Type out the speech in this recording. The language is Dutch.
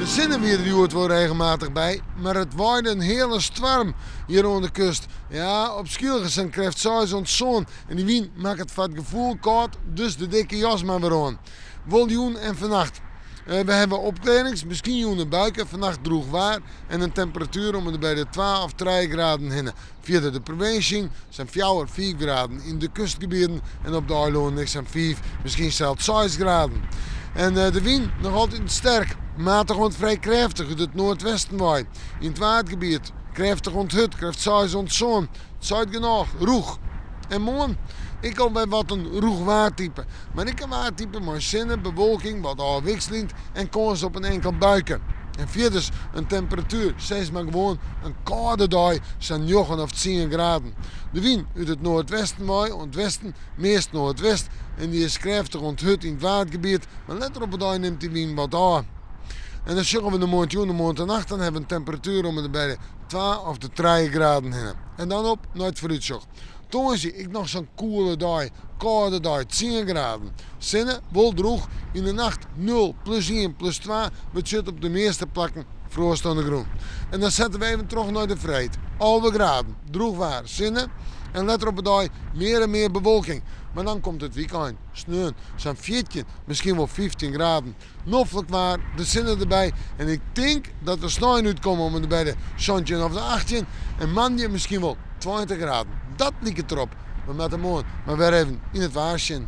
zinnen weer die hoort wel regelmatig bij, maar het waait een hele storm hier aan de kust. Ja, op Schielgesen krijgt zo'n zon en die wind maakt het voor het gevoel koud, dus de dikke jas maar weer aan. Voljoen en vannacht. We hebben opkledings, misschien joen buiken, vannacht droeg waar en een temperatuur om er bij de 12 of 3 graden heen. Via de provincie zijn 4 of 4 graden in de kustgebieden en op de eilanden zijn 5, misschien zelfs 6 graden. En de wind nog altijd sterk, matig want vrij krachtig uit het noordwesten waait. In het waardgebied krachtig ont hut, krijgt 6 ont zon, zuid genoeg, roeg. En morgen, ik kan bij wat een roeg waardtype. Maar ik kan waardtype maar zinnen, bewolking, wat afwisselend en kans op een enkel buiken. En vierders een temperatuur, steeds maar gewoon een koude dag, zijn 9 of 10 graden. De wind uit het noordwesten waait, ontwesten, meest noordwest. En die is krachtig onthut in het waardgebied, maar let op het dag neemt die wind wat aan. En dan zeggen we de maand en nacht, dan hebben we een temperatuur om er bij de 12 of de 3 graden heen. En dan op naar het vooruitzicht. Toen zie ik nog zo'n koele dag, koude dag, 10 graden. Zinnen, wel droeg, in de nacht 0, plus 1, plus 2, het zit op de meeste plekken frost aan de grond. En dan zetten we even terug naar de vrijheid. Alle graden, droeg waar, zinnen. En let op het dag, meer en meer bewolking. Maar dan komt het weekend, sneeuw, zo'n 14, misschien wel 15 graden. Noffelijk waar, de zinnen erbij. En ik denk dat er snel uitkomen om er bij de 17 of de 18. En maandag misschien wel 20 graden. Dat liep het erop. We met de morgen maar weer even in het waarsje.